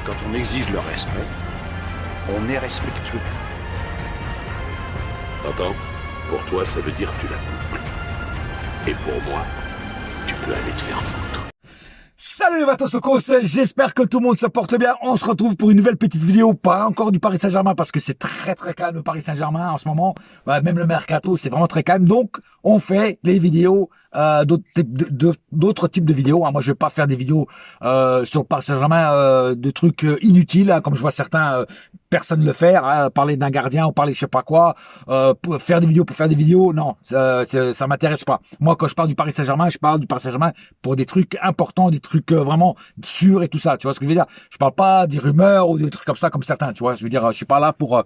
Quand on exige le respect, on est respectueux. T'entends? Pour toi, ça veut dire que tu la boucles. Et pour moi, tu peux aller te faire foutre. Salut les Vatosokos, j'espère que tout le monde se porte bien. On se retrouve pour une nouvelle petite vidéo, pas encore du Paris Saint-Germain parce que c'est très calme le Paris Saint-Germain en ce moment. Même le mercato, c'est vraiment très calme. Donc, on fait les vidéos, d'autres types de vidéos. Moi, je vais pas faire des vidéos sur le Paris Saint-Germain de trucs inutiles, comme je vois certains personnes le faire, parler d'un gardien ou parler je sais pas quoi, faire des vidéos pour faire des vidéos. Non, ça m'intéresse pas. Moi, quand je parle du Paris Saint-Germain, je parle du Paris Saint-Germain pour des trucs importants, des trucs vraiment sûrs et tout ça. Tu vois ce que je veux dire? Je parle pas des rumeurs ou des trucs comme ça, comme certains. Tu vois, je veux dire, je suis pas là pour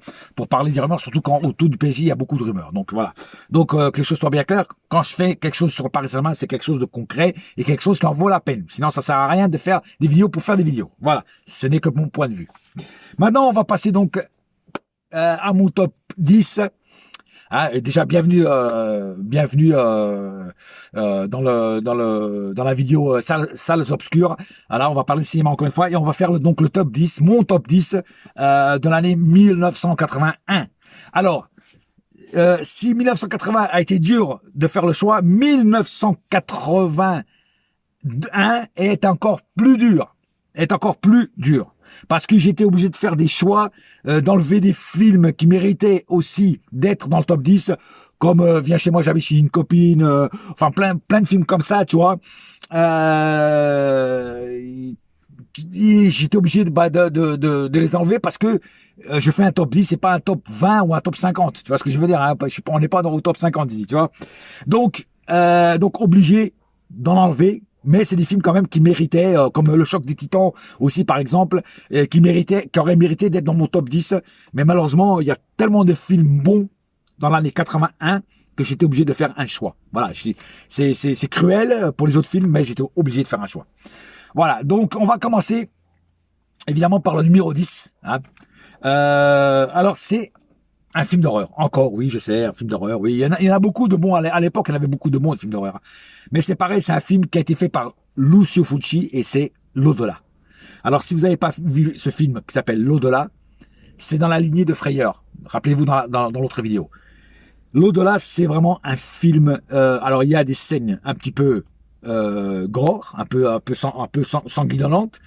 parler des rumeurs, surtout quand autour du PSG il y a beaucoup de rumeurs. Donc voilà. Donc que les choses soient bien claires. Quand je fais quelque chose sur le Paris Saint-Germain, c'est quelque chose de concret et quelque chose qui en vaut la peine. Sinon, ça sert à rien de faire des vidéos pour faire des vidéos. Voilà. Ce n'est que mon point de vue. Maintenant, on va passer donc à mon top 10. Et déjà, bienvenue dans la vidéo Salles Obscures. Alors, on va parler de cinéma encore une fois et on va faire donc le top 10, mon top 10 de l'année 1981. Alors, si 1980 a été dur de faire le choix, 1981 est encore plus dur. Parce que j'étais obligé de faire des choix, d'enlever des films qui méritaient aussi d'être dans le top 10, comme Viens chez moi, j'habite chez une copine, enfin plein de films comme ça, tu vois. J'étais obligé de les enlever parce que je fais un top 10, c'est pas un top 20 ou un top 50. Tu vois ce que je veux dire, hein? On n'est pas dans le top 50 ici, tu vois. Donc obligé d'en enlever. Mais c'est des films quand même qui méritaient, comme Le Choc des Titans aussi par exemple, qui auraient mérité d'être dans mon top 10. Mais malheureusement, il y a tellement de films bons dans l'année 81 que j'étais obligé de faire un choix. Voilà, c'est cruel pour les autres films, mais j'étais obligé de faire un choix. Voilà, donc on va commencer évidemment par le numéro 10. Hein. Alors c'est un film d'horreur. Encore, oui, je sais, un film d'horreur. Oui, il y en a beaucoup de bons. À l'époque, il y en avait beaucoup de bons de films d'horreur. Mais c'est pareil, c'est un film qui a été fait par Lucio Fulci et c'est L'Au-delà. Alors, si vous n'avez pas vu ce film qui s'appelle L'Au-delà, c'est dans la lignée de Frayeur. Rappelez-vous dans l'autre vidéo. L'Au-delà, c'est vraiment un film. Alors, il y a des scènes un petit peu gore, un peu sanguinolentes,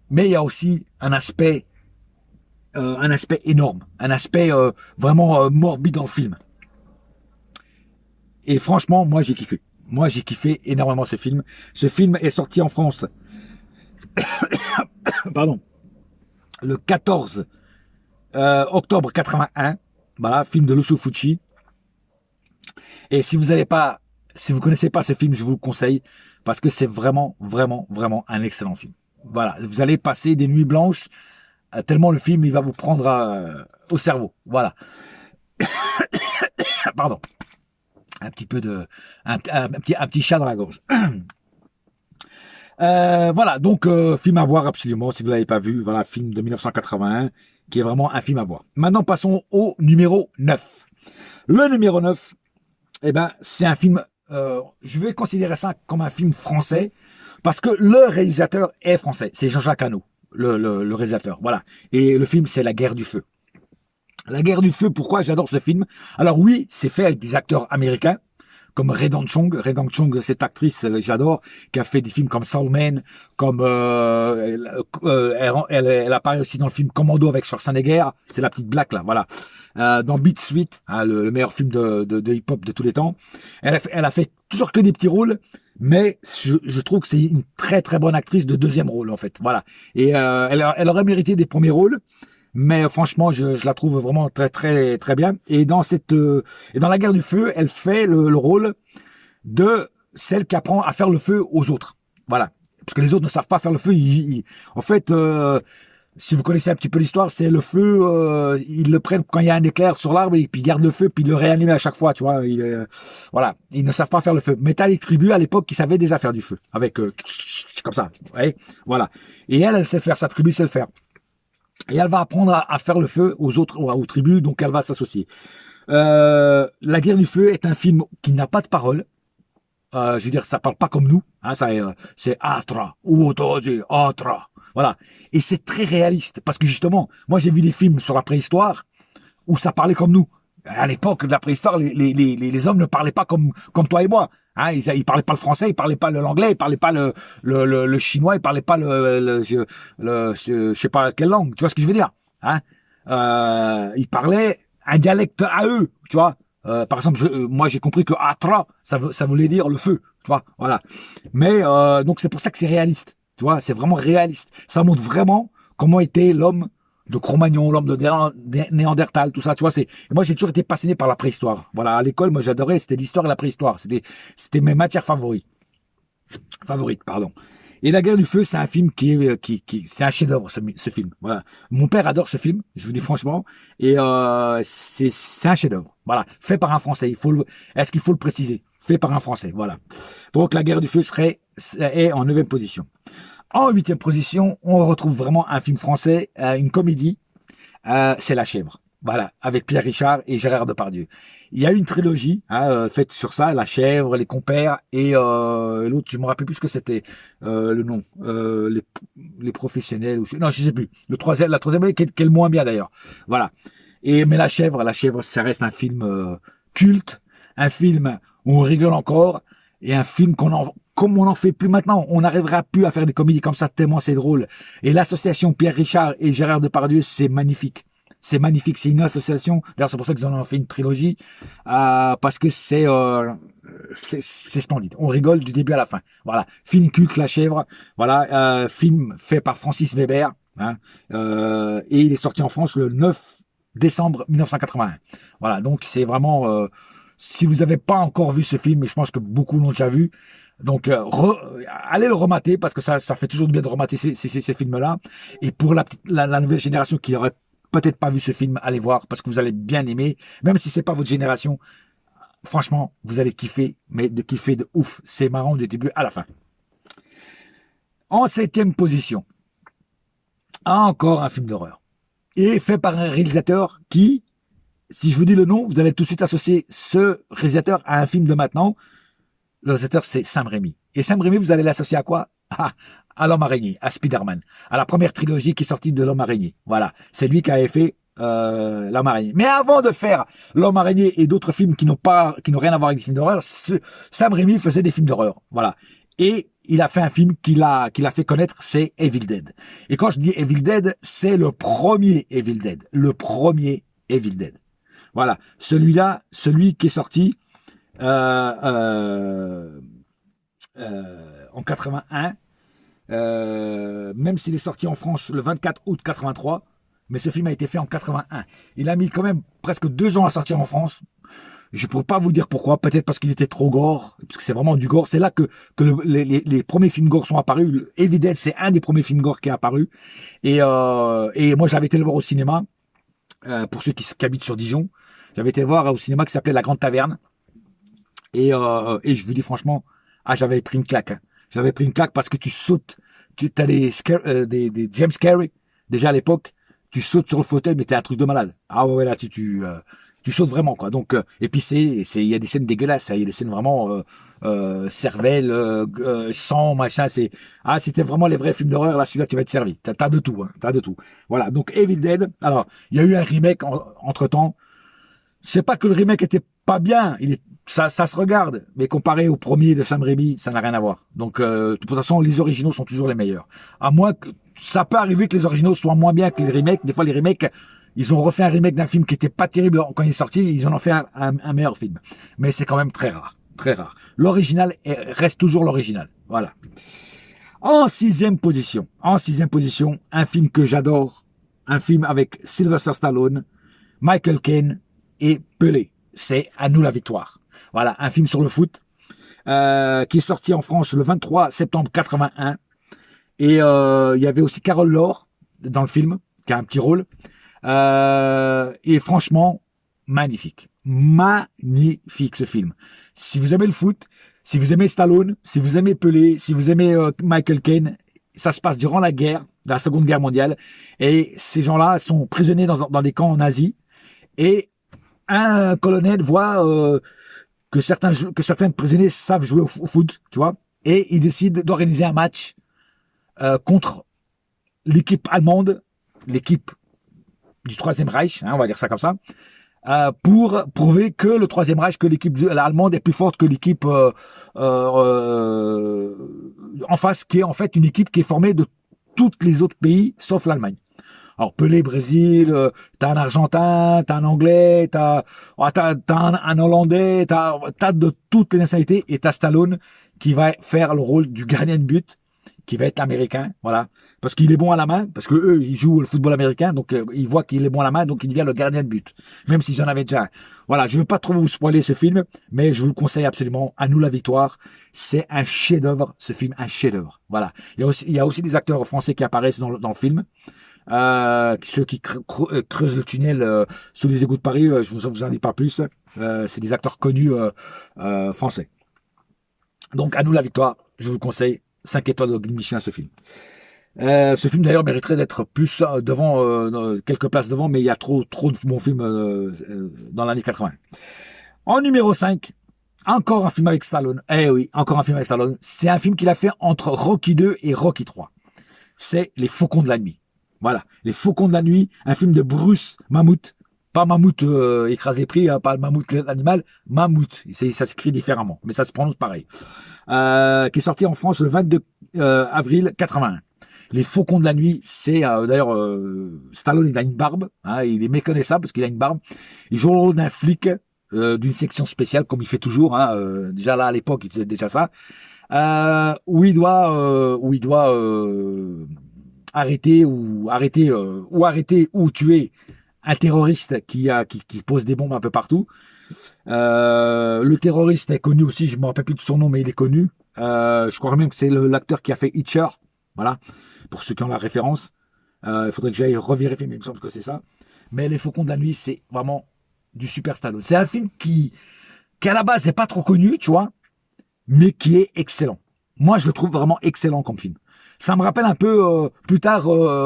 mais il y a aussi un aspect énorme, un aspect vraiment morbide dans le film. Et franchement, moi j'ai kiffé. Moi j'ai kiffé énormément ce film. Ce film est sorti en France pardon, le 14 octobre 81. Voilà, film de Lucio Fulci. Et si vous connaissez pas ce film, je vous le conseille parce que c'est vraiment un excellent film. Voilà, vous allez passer des nuits blanches tellement le film il va vous prendre au cerveau. Voilà. Pardon. Un petit chat dans la gorge. Voilà, donc film à voir absolument si vous l'avez pas vu. Voilà, film de 1981 qui est vraiment un film à voir. Maintenant passons au numéro 9. Le numéro 9, c'est un film, je vais considérer ça comme un film français parce que le réalisateur est français, c'est Jean-Jacques Hano. Le réalisateur, voilà. Et le film, c'est La Guerre du Feu. La Guerre du Feu, pourquoi j'adore ce film? Alors oui, c'est fait avec des acteurs américains, comme Redon Chong. Redon Chong, cette actrice, j'adore, qui a fait des films comme Soul Man, comme elle apparaît aussi dans le film Commando avec Schwarzenegger, c'est la petite blague là, voilà. Dans Beat Sweet, hein, le meilleur film de hip-hop de tous les temps. Elle a fait toujours que des petits rôles, mais je trouve que c'est une très bonne actrice de deuxième rôle en fait. Voilà. Et elle aurait mérité des premiers rôles, mais franchement je la trouve vraiment très bien. Et dans La Guerre du Feu, elle fait le rôle de celle qui apprend à faire le feu aux autres. Voilà. Parce que les autres ne savent pas faire le feu. En fait, si vous connaissez un petit peu l'histoire, c'est le feu, ils le prennent quand il y a un éclair sur l'arbre et puis ils gardent le feu puis ils le réaniment à chaque fois, tu vois. Voilà, ils ne savent pas faire le feu. Mais t'as les tribus à l'époque qui savaient déjà faire du feu, avec comme ça, vous voyez, voilà. Et elle sait faire, sa tribu sait le faire. Et elle va apprendre à faire le feu aux tribus, donc elle va s'associer. La Guerre du Feu est un film qui n'a pas de parole, je veux dire, ça parle pas comme nous. Hein, c'est Atra, Utoji, Atra. Voilà. Et c'est très réaliste parce que justement, moi j'ai vu des films sur la préhistoire où ça parlait comme nous. À l'époque de la préhistoire, les hommes ne parlaient pas comme toi et moi. Hein, ils parlaient pas le français, ils parlaient pas l'anglais, ils parlaient pas le chinois, ils parlaient pas je sais pas quelle langue. Tu vois ce que je veux dire? Hein, ils parlaient un dialecte à eux. Tu vois? Par exemple, moi j'ai compris que Atra, ça voulait dire le feu. Tu vois? Voilà. Mais donc c'est pour ça que c'est réaliste. Tu vois? C'est vraiment réaliste. Ça montre vraiment comment était l'homme de Cro-Magnon, l'homme de Néandertal, tout ça, tu vois, moi j'ai toujours été passionné par la préhistoire. Voilà, à l'école, moi j'adorais, c'était l'histoire et la préhistoire. C'était mes matières favorites, pardon. Et La Guerre du Feu, c'est un film c'est un chef-d'œuvre, ce film. Voilà. Mon père adore ce film, je vous dis franchement, et c'est un chef-d'œuvre. Voilà, fait par un Français. Est-ce qu'il faut le préciser? Fait par un Français, voilà. Donc La Guerre du Feu est en 9e position. En 8e position, on retrouve vraiment un film français, une comédie, c'est La Chèvre. Voilà, avec Pierre Richard et Gérard Depardieu. Il y a une trilogie faite sur ça, La Chèvre, Les Compères et l'autre, je me rappelle plus ce que c'était le nom, les professionnels. Non, je sais plus. La troisième qui est le moins bien d'ailleurs. Voilà. Mais La Chèvre, ça reste un film culte, un film où on rigole encore et un film comme on n'en fait plus maintenant, on n'arrivera plus à faire des comédies comme ça tellement c'est drôle. Et l'association Pierre Richard et Gérard Depardieu, c'est magnifique. C'est magnifique, c'est une association. D'ailleurs, c'est pour ça qu'ils en ont fait une trilogie, parce que c'est splendide. On rigole du début à la fin. Voilà, film culte La Chèvre. Voilà, film fait par Francis Weber, hein, et il est sorti en France le 9 décembre 1981. Voilà, donc c'est vraiment. Si vous n'avez pas encore vu ce film, et je pense que beaucoup l'ont déjà vu, donc allez le remater parce que ça fait toujours du bien de remater ces films-là. Et pour la nouvelle génération qui aurait peut-être pas vu ce film, allez voir parce que vous allez bien aimer. Même si c'est pas votre génération, franchement, vous allez kiffer, mais de kiffer de ouf. C'est marrant du début à la fin. En 7e position, encore un film d'horreur. Et fait par un réalisateur qui, si je vous dis le nom, vous allez tout de suite associer ce réalisateur à un film de maintenant. Le réalisateur, c'est Sam Raimi. Et Sam Raimi, vous allez l'associer à quoi? À l'Homme Araignée, à Spider-Man, à la première trilogie qui est sortie de l'Homme Araignée. Voilà, c'est lui qui avait fait l'Homme Araignée. Mais avant de faire l'Homme Araignée et d'autres films qui n'ont rien à voir avec des films d'horreur, Sam Raimi faisait des films d'horreur. Voilà. Et il a fait un film qu'il a fait connaître, c'est Evil Dead. Et quand je dis Evil Dead, c'est le premier Evil Dead. Le premier Evil Dead. Voilà. Celui qui est sorti en 81, même s'il est sorti en France le 24 août 83, mais ce film a été fait en 81. Il a mis quand même presque 2 ans à sortir en France. Je ne pourrais pas vous dire pourquoi, peut-être parce qu'il était trop gore, parce que c'est vraiment du gore. C'est là que les premiers films gore sont apparus. Evil Dead, c'est un des premiers films gore qui est apparu. Et moi, j'avais été le voir au cinéma, pour ceux qui habitent sur Dijon. J'avais été le voir au cinéma qui s'appelait La Grande Taverne. Et je vous dis franchement, j'avais pris une claque. Hein. J'avais pris une claque parce que tu sautes, tu as des James Carrey, déjà à l'époque, tu sautes sur le fauteuil, mais t'es un truc de malade. Ah ouais, là, tu sautes vraiment, quoi. Donc, et puis il y a des scènes dégueulasses, il y a des scènes vraiment, cervelle, sang, machin, c'était vraiment les vrais films d'horreur, là, celui-là, tu vas être servi. T'as de tout, hein, t'as de tout. Voilà. Donc, Evil Dead. Alors, il y a eu un remake entre temps. C'est pas que le remake était pas bien, ça se regarde, mais comparé au premier de Sam Raimi, ça n'a rien à voir. Donc, de toute façon, les originaux sont toujours les meilleurs. À moins que, ça peut arriver que les originaux soient moins bien que les remakes. Des fois, les remakes, ils ont refait un remake d'un film qui était pas terrible quand il est sorti, ils en ont fait un meilleur film. Mais c'est quand même très rare, très rare. L'original reste toujours l'original. Voilà. En 6e position, un film que j'adore, un film avec Sylvester Stallone, Michael Caine et Pelé. C'est À nous la victoire. Voilà, un film sur le foot qui est sorti en France le 23 septembre 81. Et il y avait aussi Carole Laure dans le film, qui a un petit rôle. Et franchement, magnifique. Magnifique ce film. Si vous aimez le foot, si vous aimez Stallone, si vous aimez Pelé, si vous aimez Michael Caine, ça se passe durant la Seconde Guerre mondiale. Et ces gens-là sont prisonniers dans des camps en Asie. Et un colonel voit que certains prisonniers savent jouer au foot, tu vois, et ils décident d'organiser un match contre l'équipe allemande, l'équipe du Troisième Reich, hein, on va dire ça comme ça, pour prouver que le Troisième Reich, que l'équipe allemande est plus forte que l'équipe en face, qui est en fait une équipe qui est formée de tous les autres pays, sauf l'Allemagne. Alors Pelé, Brésil, t'as un Argentin, t'as un Anglais, t'as un Hollandais, t'as de toutes les nationalités, et t'as Stallone qui va faire le rôle du gardien de but, qui va être l'américain, voilà, parce qu'il est bon à la main, parce que eux ils jouent le football américain, donc ils voient qu'il est bon à la main, donc il devient le gardien de but, même si j'en avais déjà un. Voilà, je veux pas trop vous spoiler ce film, mais je vous le conseille absolument. À nous la victoire, c'est un chef-d'œuvre, ce film, un chef-d'œuvre. Voilà, il y a aussi des acteurs français qui apparaissent dans le film. Ceux qui creusent le tunnel sous les égouts de Paris, je vous en dis pas plus. C'est des acteurs connus français. Donc à nous la victoire, je vous le conseille. 5 étoiles de Guide Michelin, ce film. Ce film d'ailleurs mériterait d'être plus devant, quelques places devant, mais il y a trop de bons films dans l'année 80. En numéro 5, encore un film avec Stallone. Eh oui, encore un film avec Stallone. C'est un film qu'il a fait entre Rocky 2 et Rocky 3. C'est Les Faucons de la Nuit. Voilà, Les Faucons de la Nuit, un film de Bruce Mammouth. Pas Mammouth écrasé pris, hein, pas le mammouth l'animal, Mammouth. Ça s'écrit différemment, mais ça se prononce pareil. Qui est sorti en France le 22 avril 81. Les Faucons de la Nuit, c'est d'ailleurs Stallone, il a une barbe, hein, il est méconnaissable parce qu'il a une barbe. Il joue le rôle d'un flic d'une section spéciale, comme il fait toujours. Hein, déjà là à l'époque, il faisait déjà ça. Où il doit arrêter ou tuer un terroriste qui pose des bombes un peu partout. Le terroriste est connu aussi, je ne me rappelle plus de son nom, mais il est connu. Je crois même que c'est l'acteur qui a fait Hitcher. Voilà, pour ceux qui ont la référence. Il faudrait que j'aille revérifier, mais il me semble que c'est ça. Mais Les Faucons de la Nuit, c'est vraiment du super Stallone. C'est un film qui à la base n'est pas trop connu, tu vois, mais qui est excellent. Moi, je le trouve vraiment excellent comme film. Ça me rappelle un peu plus tard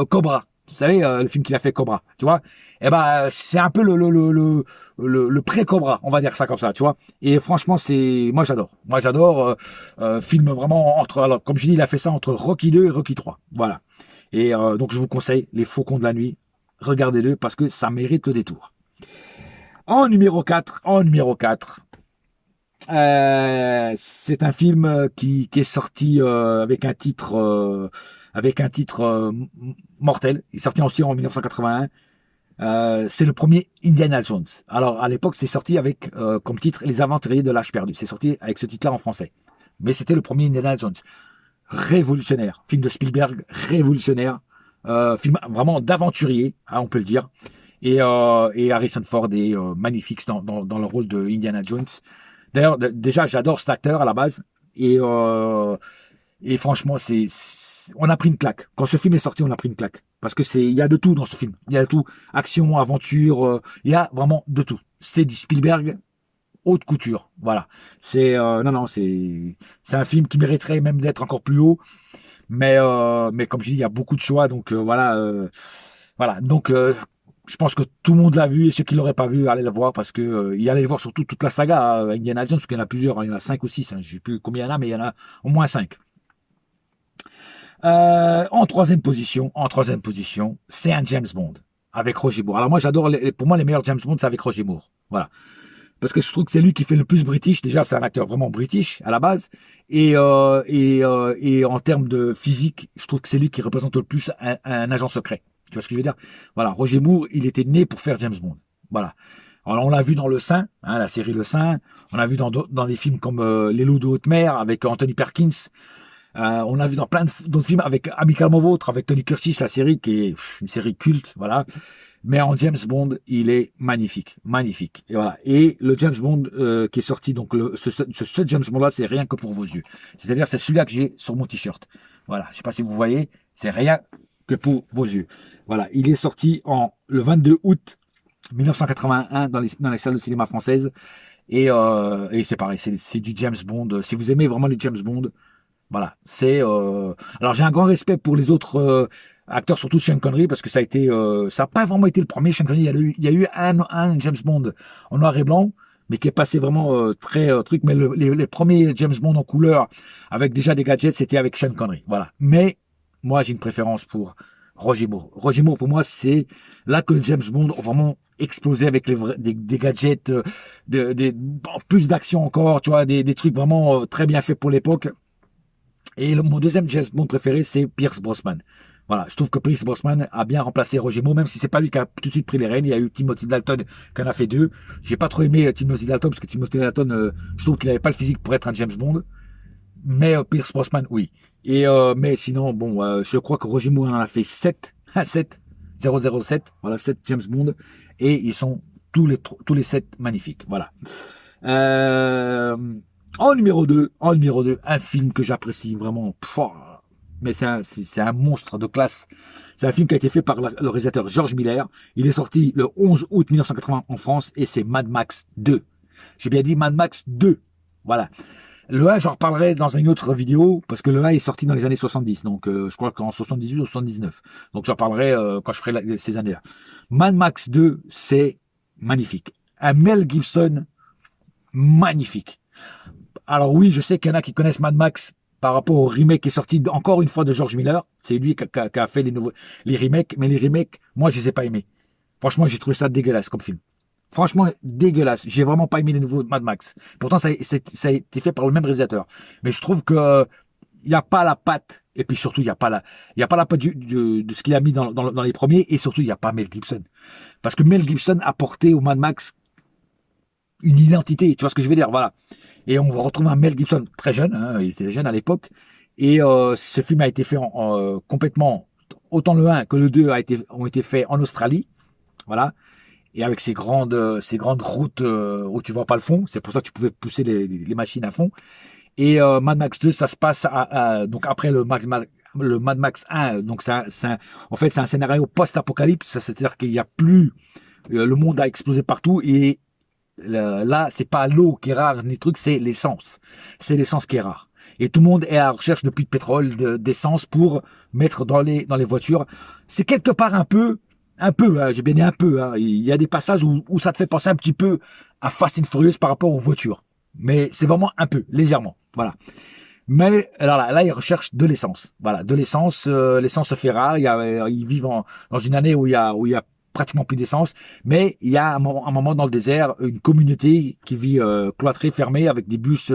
Cobra. Vous savez, le film qu'il a fait, Cobra, tu vois. Eh ben, c'est un peu le pré-Cobra, on va dire ça comme ça, tu vois. Et franchement, moi j'adore. Film vraiment alors, comme je dis, il a fait ça entre Rocky 2 et Rocky 3. Voilà. Et donc je vous conseille Les Faucons de la Nuit. Regardez-le parce que ça mérite le détour. En numéro 4, c'est un film qui est sorti avec un titre mortel. Il est sorti aussi en 1981. C'est le premier Indiana Jones. Alors à l'époque, c'est sorti avec comme titre Les Aventuriers de l'Âge perdu. C'est sorti avec ce titre-là en français. Mais c'était le premier Indiana Jones. Révolutionnaire. Film de Spielberg, révolutionnaire. Film vraiment d'aventurier, hein, on peut le dire. Et Harrison Ford est magnifique dans le rôle de Indiana Jones. D'ailleurs, déjà, j'adore cet acteur à la base. Et franchement, on a pris une claque. Quand ce film est sorti, on a pris une claque. Parce que il y a de tout dans ce film. Il y a de tout. Action, aventure, il y a vraiment de tout. C'est du Spielberg haute couture. Voilà. C'est un film qui mériterait même d'être encore plus haut. Mais comme je dis, il y a beaucoup de choix. Donc voilà. Donc je pense que tout le monde l'a vu, et ceux qui l'auraient pas vu, allez le voir, parce que il allait le voir surtout toute la saga Indiana Jones, parce qu'il y en a plusieurs, il y en a 5 ou 6, hein, je sais plus combien il y en a, mais il y en a au moins 5. En troisième position, c'est un James Bond avec Roger Moore. Alors moi j'adore, pour moi les meilleurs James Bond c'est avec Roger Moore, voilà, parce que je trouve que c'est lui qui fait le plus british. Déjà c'est un acteur vraiment british à la base, et en termes de physique, je trouve que c'est lui qui représente le plus un agent secret. Tu vois ce que je veux dire? Voilà, Roger Moore, il était né pour faire James Bond. Voilà. Alors on l'a vu dans Le Saint, hein, la série Le Saint. On l'a vu dans des films comme Les Loups de haute mer avec Anthony Perkins. On l'a vu dans plein d'autres films avec Amicalement Vôtre, avec Tony Curtis, la série qui est une série culte, voilà. Mais en James Bond, il est magnifique, magnifique. Et voilà. Et le James Bond qui est sorti, donc ce James Bond là, c'est Rien que pour vos yeux. C'est-à-dire c'est celui-là que j'ai sur mon t-shirt. Voilà. Je sais pas si vous voyez, c'est Rien que pour vos yeux. Voilà, il est sorti le 22 août 1981 dans les salles de cinéma françaises. Et c'est pareil, c'est du James Bond. Si vous aimez vraiment les James Bond, voilà, alors j'ai un grand respect pour les autres acteurs, surtout Sean Connery, parce que ça n'a pas vraiment été le premier. Sean Connery, il y a eu un James Bond en noir et blanc, mais qui est passé vraiment très truc. Mais les premiers James Bond en couleur, avec déjà des gadgets, c'était avec Sean Connery. Voilà. Mais moi, j'ai une préférence pour Roger Moore. Roger Moore, pour moi, c'est là que James Bond a vraiment explosé avec des gadgets, plus d'action encore, tu vois, des trucs vraiment très bien faits pour l'époque. Et mon deuxième James Bond préféré, c'est Pierce Brosnan. Voilà, je trouve que Pierce Brosnan a bien remplacé Roger Moore, même si c'est pas lui qui a tout de suite pris les rênes. Il y a eu Timothy Dalton qui en a fait 2. J'ai pas trop aimé Timothy Dalton parce que Timothy Dalton, je trouve qu'il avait pas le physique pour être un James Bond. Mais Pierce Brosnan, oui. Et mais sinon, bon, je crois que Roger Moore en a fait 7, 7, 007, voilà, 7 James Bond, et ils sont tous les 7 magnifiques. Voilà. En numéro 2, un film que j'apprécie vraiment. Mais c'est un monstre de classe. C'est un film qui a été fait par le réalisateur George Miller. Il est sorti le 11 août 1980 en France et c'est Mad Max 2. J'ai bien dit Mad Max 2. Voilà. Le 1, j'en reparlerai dans une autre vidéo parce que le 1 est sorti dans les années 70. Donc, je crois qu'en 78 ou 79. Donc, j'en parlerai quand je ferai ces années-là. Mad Max 2, c'est magnifique. Un Mel Gibson magnifique. Alors oui, je sais qu'il y en a qui connaissent Mad Max par rapport au remake qui est sorti encore une fois de George Miller. C'est lui qui a fait les remakes. Mais les remakes, moi, je les ai pas aimés. Franchement, j'ai trouvé ça dégueulasse comme film. Franchement, dégueulasse. J'ai vraiment pas aimé les nouveaux Mad Max. Pourtant, ça a été fait par le même réalisateur. Mais je trouve que il n'y a pas la patte. Et puis surtout, il n'y a pas la patte de ce qu'il a mis dans les premiers. Et surtout, il n'y a pas Mel Gibson. Parce que Mel Gibson a porté au Mad Max une identité. Tu vois ce que je veux dire? Voilà. Et on retrouve un Mel Gibson très jeune, hein, il était jeune à l'époque, et ce film a été fait complètement, autant le 1 que le 2 ont été faits en Australie, voilà, et avec ces grandes routes où tu vois pas le fond, c'est pour ça que tu pouvais pousser les machines à fond. Et Mad Max 2, ça se passe donc après le Mad Max 1, donc en fait c'est un scénario post-apocalypse, c'est-à-dire qu'il n'y a plus, le monde a explosé partout et là, c'est pas l'eau qui est rare ni truc, c'est l'essence. C'est l'essence qui est rare. Et tout le monde est à la recherche de puits de pétrole, d'essence pour mettre dans les voitures. C'est quelque part un peu, hein, j'ai bien dit un peu. Hein, il y a des passages où ça te fait penser un petit peu à Fast and Furious par rapport aux voitures. Mais c'est vraiment un peu, légèrement. Voilà. Mais alors là, ils recherchent de l'essence. Voilà, de l'essence. L'essence se fait rare. Ils vivent dans une année où il y a pratiquement plus d'essence, mais il y a un moment dans le désert, une communauté qui vit cloîtrée, fermée, avec des bus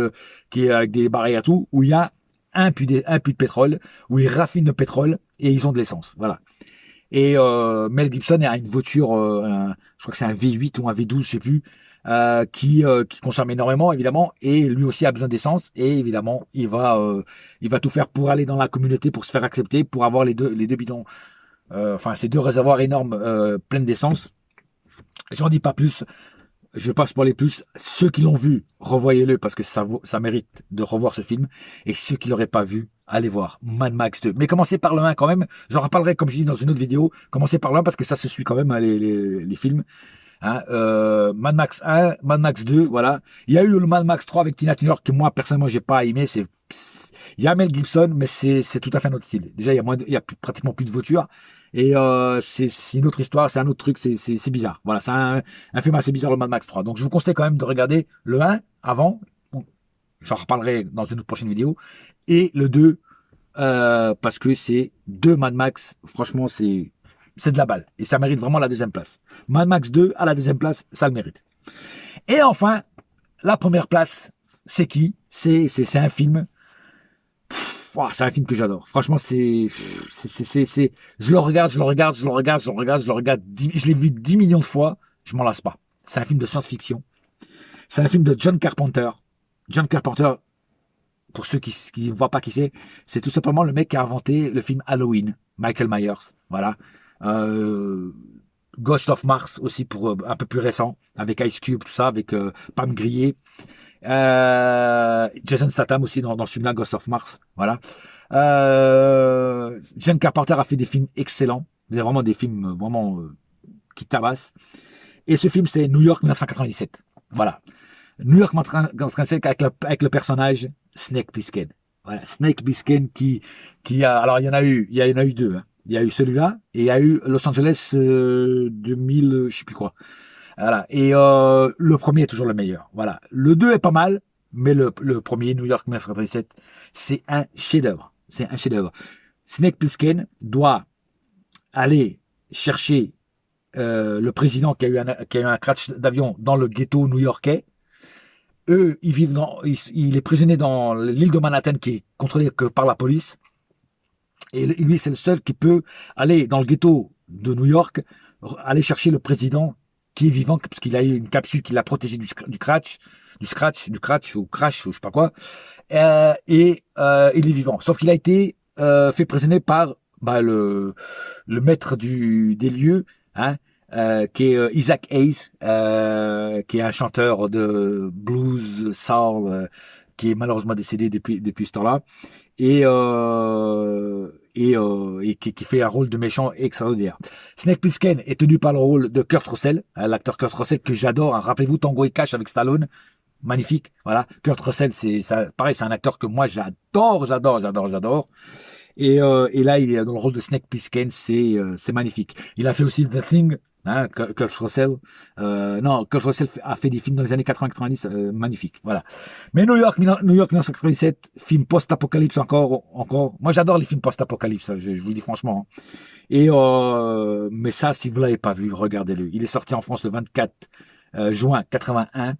avec des barrières et tout, où il y a un puits de pétrole, où ils raffinent le pétrole et ils ont de l'essence. Voilà. Et Mel Gibson a une voiture, je crois que c'est un V8 ou un V12, je sais plus, qui consomme énormément évidemment, et lui aussi a besoin d'essence, et évidemment il va tout faire pour aller dans la communauté, pour se faire accepter, pour avoir les deux bidons. Enfin, ces 2 réservoirs énormes pleins d'essence. J'en dis pas plus. Je vais pas spoiler plus. Ceux qui l'ont vu, revoyez-le parce que ça mérite de revoir ce film. Et ceux qui l'auraient pas vu, allez voir Mad Max 2. Mais commencez par le 1 quand même. J'en reparlerai comme je dis dans une autre vidéo. Commencez par le 1 parce que ça se suit quand même les films. Hein, Mad Max 1, Mad Max 2, voilà. Il y a eu le Mad Max 3 avec Tina Turner que moi personnellement j'ai pas aimé. Il y a Mel Gibson, mais c'est tout à fait un autre style. Déjà, il y a pratiquement plus de voitures. Et c'est une autre histoire, c'est un autre truc, c'est bizarre. Voilà, c'est un film assez bizarre, le Mad Max 3. Donc je vous conseille quand même de regarder le 1 avant, bon, j'en reparlerai dans une autre prochaine vidéo, et le 2, parce que c'est 2 Mad Max, franchement c'est de la balle, et ça mérite vraiment la 2e place. Mad Max 2 à la 2e place, ça le mérite. Et enfin, la 1re place, c'est qui? C'est un film... Wow, c'est un film que j'adore. Franchement, je le regarde, je l'ai vu 10 millions de fois, je m'en lasse pas. C'est un film de science-fiction. C'est un film de John Carpenter. John Carpenter, pour ceux qui ne voient pas qui c'est tout simplement le mec qui a inventé le film Halloween, Michael Myers. Voilà. Ghost of Mars aussi, pour un peu plus récent, avec Ice Cube, tout ça, avec Pam Grier. Jason Statham aussi dans ce film-là, Ghost of Mars, voilà. John Carpenter a fait des films excellents, vraiment des films vraiment qui tabassent. Et ce film, c'est New York 1997, voilà. New York 1997 avec le personnage Snake Plissken. Voilà, Snake Plissken qui a, alors il y en a eu 2. Hein. Il y a eu celui-là et il y a eu Los Angeles 2000, je sais plus quoi. Voilà. Et le premier est toujours le meilleur. Voilà. Le 2 est pas mal, mais le premier, New York 1997, c'est un chef-d'œuvre. C'est un chef-d'œuvre. Snake Plissken doit aller chercher le président qui a eu un crash d'avion dans le ghetto new-yorkais. Eux, ils vivent il est prisonnier dans l'île de Manhattan qui est contrôlée que par la police. Et lui, c'est le seul qui peut aller dans le ghetto de New York, aller chercher le président qui est vivant, parce qu'il a eu une capsule qui l'a protégé du crash, ou je sais pas quoi. Il est vivant. Sauf qu'il a été fait prisonnier par le maître des lieux, hein, qui est Isaac Hayes, qui est un chanteur de blues, soul, qui est malheureusement décédé depuis ce temps-là, et qui fait un rôle de méchant extraordinaire. Snake Plissken est tenu par le rôle de Kurt Russell, hein, l'acteur Kurt Russell que j'adore. Hein, rappelez-vous Tango et Cash avec Stallone, magnifique. Voilà, Kurt Russell, pareil, c'est un acteur que moi j'adore. Et là, il est dans le rôle de Snake Plissken, c'est magnifique. Il a fait aussi The Thing, hein, Kurt Russell. Kurt Russell a fait des films dans les années 80-90, magnifiques. Voilà. Mais New York 1997, film post-apocalypse encore. Moi, j'adore les films post-apocalypse, je vous le dis franchement. Hein. Et mais ça, si vous l'avez pas vu, regardez-le. Il est sorti en France le 24 juin 81.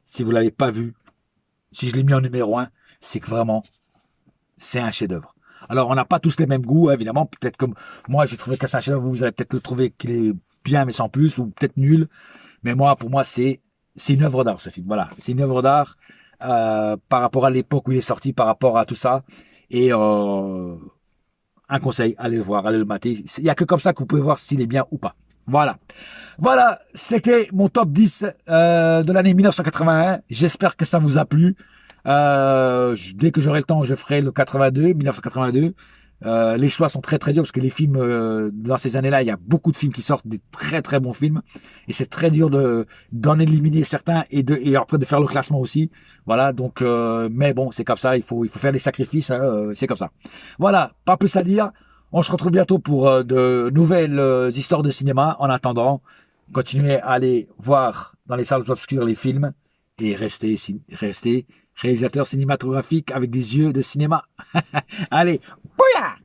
Si vous l'avez pas vu, si je l'ai mis en numéro 1, c'est que vraiment, c'est un chef-d'œuvre. Alors, on n'a pas tous les mêmes goûts, évidemment. Peut-être comme moi, j'ai trouvé que c'est un chef-d'œuvre, vous allez peut-être le trouver qu'il est bien, mais sans plus, ou peut-être nul. Mais moi, pour moi, c'est une œuvre d'art, ce film. Voilà, c'est une œuvre d'art par rapport à l'époque où il est sorti, par rapport à tout ça. Et un conseil, allez le voir, allez le mater. Il n'y a que comme ça que vous pouvez voir s'il est bien ou pas. Voilà. Voilà, c'était mon top 10 de l'année 1981. J'espère que ça vous a plu. Dès que j'aurai le temps, je ferai le 1982. Les choix sont très très durs parce que les films dans ces années-là, il y a beaucoup de films qui sortent, des très très bons films, et c'est très dur d'en éliminer certains et après de faire le classement aussi. Voilà, donc mais bon, c'est comme ça, il faut faire des sacrifices, hein, c'est comme ça. Voilà, pas plus à dire. On se retrouve bientôt pour de nouvelles histoires de cinéma. En attendant, continuez à aller voir dans les salles obscures les films et restez réalisateur cinématographique avec des yeux de cinéma. Allez, bouya!